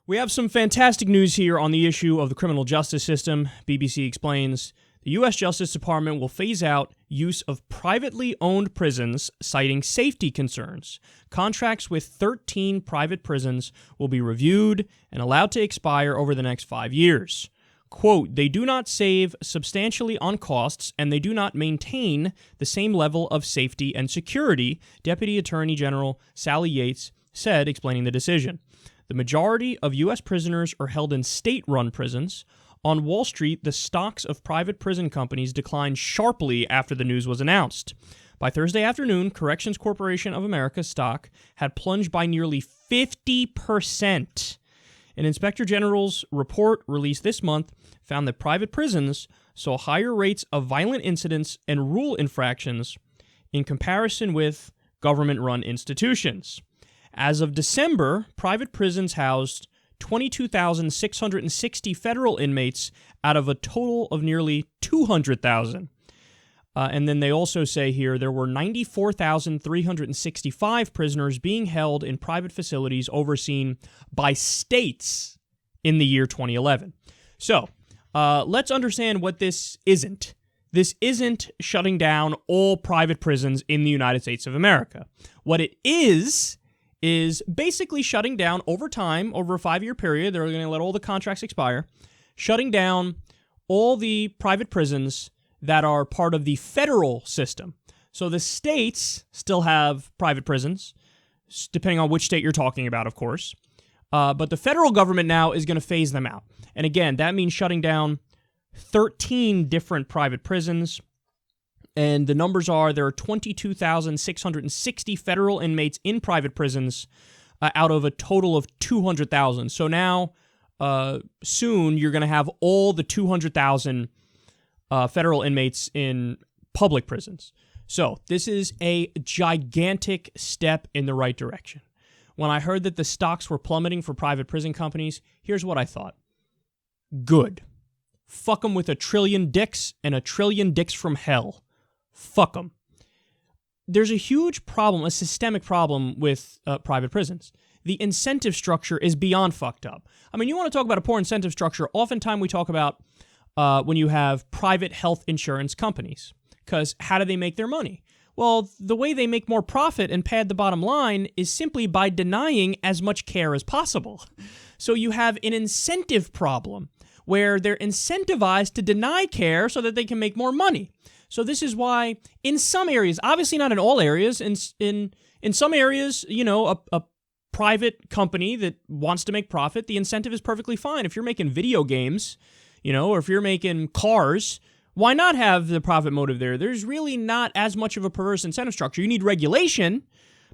We have some fantastic news here on the issue of the criminal justice system. BBC explains the U.S. Justice Department will phase out use of privately owned prisons, citing safety concerns. Contracts with 13 private prisons will be reviewed and allowed to expire over the next 5 years. Quote, they do not save substantially on costs and they do not maintain the same level of safety and security, Deputy Attorney General Sally Yates said, explaining the decision. The majority of U.S. prisoners are held in state-run prisons. On Wall Street, the stocks of private prison companies declined sharply after the news was announced. By Thursday afternoon, Corrections Corporation of America stock had plunged by nearly 50%. An Inspector General's report released this month found that private prisons saw higher rates of violent incidents and rule infractions in comparison with government-run institutions. As of December, private prisons housed 22,660 federal inmates out of a total of nearly 200,000. And then they also say here there were 94,365 prisoners being held in private facilities overseen by states in the year 2011. So let's understand what this isn't. This isn't shutting down all private prisons in the United States of America. What it is basically shutting down over time, over a 5-year period, they're going to let all the contracts expire, shutting down all the private prisons that are part of the federal system. So the states still have private prisons, depending on which state you're talking about, of course. But the federal government now is going to phase them out. And again, that means shutting down 13 different private prisons. And the numbers are there are 22,660 federal inmates in private prisons out of a total of 200,000. So now, soon, you're going to have all the 200,000 federal inmates in public prisons. So this is a gigantic step in the right direction. When I heard that the stocks were plummeting for private prison companies, here's what I thought. Good. Fuck them with a trillion dicks and a trillion dicks from hell. Fuck them. There's a huge problem, a systemic problem with private prisons. The incentive structure is beyond fucked up. I mean, you want to talk about a poor incentive structure, oftentimes we talk about when you have private health insurance companies. Because how do they make their money? Well, the way they make more profit and pad the bottom line is simply by denying as much care as possible. So you have an incentive problem where they're incentivized to deny care so that they can make more money. So this is why in some areas, obviously not in all areas, in some areas, you know, a private company that wants to make profit, the incentive is perfectly fine. If you're making video games, you know, or if you're making cars, why not have the profit motive there? There's really not as much of a perverse incentive structure. You need regulation,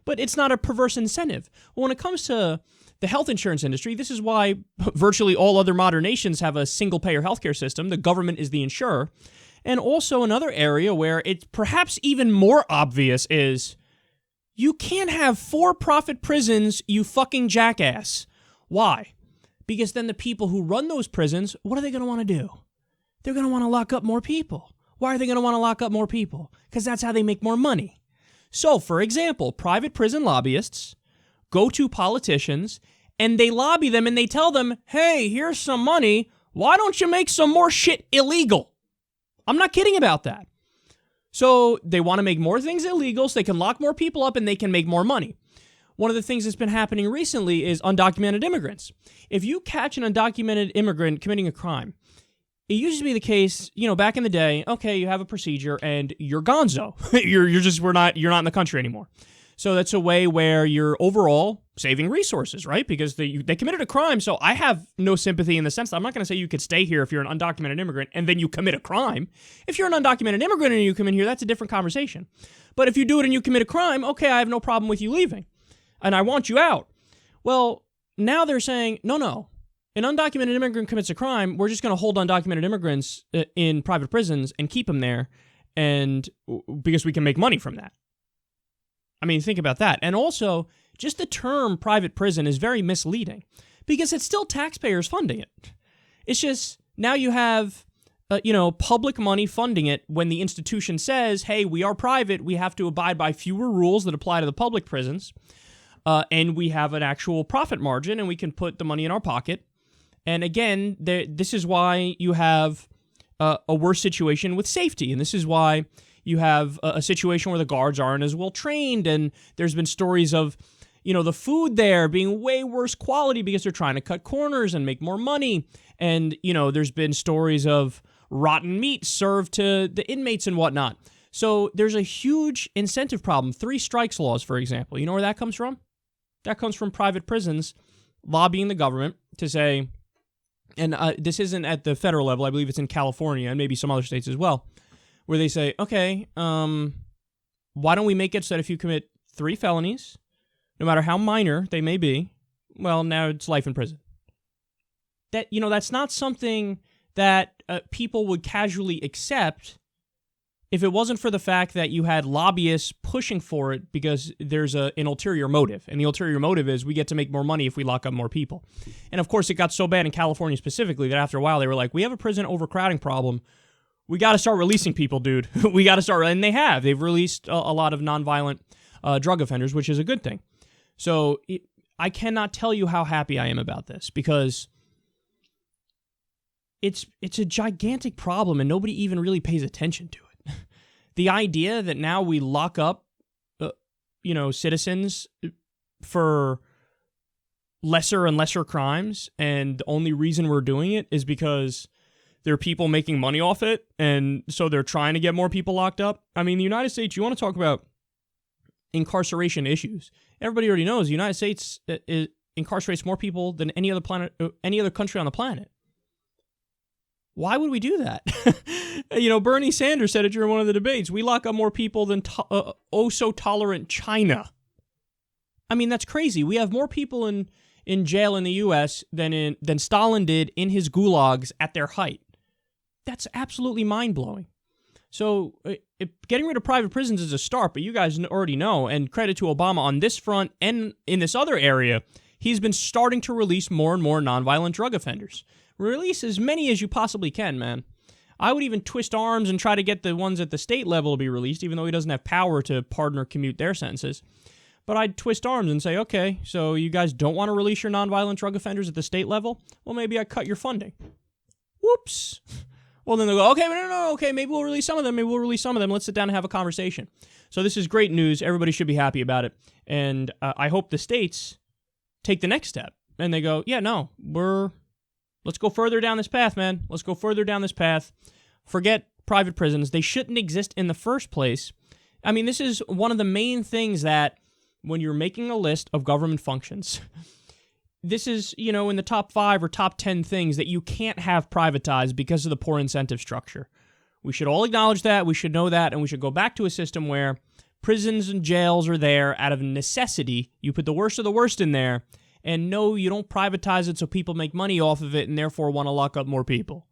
but it's not a perverse incentive. Well, when it comes to the health insurance industry, this is why virtually all other modern nations have a single-payer healthcare system. The government is the insurer. And also another area where it's perhaps even more obvious is you can't have for-profit prisons, you fucking jackass. Why? Because then the people who run those prisons, what are they going to want to do? They're going to want to lock up more people. Why are they going to want to lock up more people? Because that's how they make more money. So, for example, private prison lobbyists go to politicians and they lobby them and they tell them, hey, here's some money. Why don't you make some more shit illegal? I'm not kidding about that. So they want to make more things illegal so they can lock more people up and they can make more money. One of the things that's been happening recently is undocumented immigrants. If you catch an undocumented immigrant committing a crime, it used to be the case, you know, back in the day, okay, you have a procedure and you're gonzo. you're not in the country anymore. So that's a way where you're overall saving resources, right? Because they committed a crime, so I have no sympathy in the sense that I'm not going to say you could stay here if you're an undocumented immigrant and then you commit a crime. If you're an undocumented immigrant and you come in here, that's a different conversation. But if you do it and you commit a crime, okay, I have no problem with you leaving. And I want you out. Well, now they're saying, no. An undocumented immigrant commits a crime, we're just going to hold undocumented immigrants in private prisons and keep them there, and because we can make money from that. I mean, think about that. And also, just the term private prison is very misleading because it's still taxpayers funding it. It's just now you have, public money funding it when the institution says, hey, we are private. We have to abide by fewer rules that apply to the public prisons. and we have an actual profit margin, and we can put the money in our pocket. And again, this is why you have a worse situation with safety, and this is why you have a situation where the guards aren't as well trained, and there's been stories of, the food there being way worse quality because they're trying to cut corners and make more money. And, there's been stories of rotten meat served to the inmates and whatnot. So there's a huge incentive problem. 3 strikes laws, for example. You know where that comes from? That comes from private prisons lobbying the government to say, and this isn't at the federal level, I believe it's in California and maybe some other states as well, where they say, okay, why don't we make it so that if you commit 3 felonies, no matter how minor they may be, well, now it's life in prison. That, that's not something that people would casually accept if it wasn't for the fact that you had lobbyists pushing for it because there's an ulterior motive. And the ulterior motive is we get to make more money if we lock up more people. And of course, it got so bad in California specifically that after a while they were like, we have a prison overcrowding problem. We got to start releasing people, dude. We got to start. And they have. They've released a lot of nonviolent drug offenders, which is a good thing. So I cannot tell you how happy I am about this because it's a gigantic problem and nobody even really pays attention to it. The idea that now we lock up, citizens for lesser and lesser crimes, and the only reason we're doing it is because there are people making money off it, and so they're trying to get more people locked up. I mean, the United States, you want to talk about incarceration issues. Everybody already knows the United States incarcerates more people than any other country on the planet. Why would we do that? Bernie Sanders said it during one of the debates. We lock up more people than so-tolerant China. I mean, that's crazy. We have more people in jail in the U.S. than Stalin did in his gulags at their height. That's absolutely mind-blowing. So getting rid of private prisons is a start, but you guys already know, and credit to Obama on this front and in this other area, he's been starting to release more and more nonviolent drug offenders. Release as many as you possibly can, man. I would even twist arms and try to get the ones at the state level to be released, even though he doesn't have power to pardon or commute their sentences. But I'd twist arms and say, okay, so you guys don't want to release your nonviolent drug offenders at the state level? Well, maybe I cut your funding. Whoops. Well, then they'll go, okay, okay, maybe we'll release some of them, Let's sit down and have a conversation. So this is great news. Everybody should be happy about it. And I hope the states take the next step. And they go, yeah, no, let's go further down this path, man. Let's go further down this path. Forget private prisons. They shouldn't exist in the first place. I mean, this is one of the main things that when you're making a list of government functions, this is, in the top 5 or top 10 things that you can't have privatized because of the poor incentive structure. We should all acknowledge that. We should know that. And we should go back to a system where prisons and jails are there out of necessity. You put the worst of the worst in there. And no, you don't privatize it so people make money off of it and therefore want to lock up more people.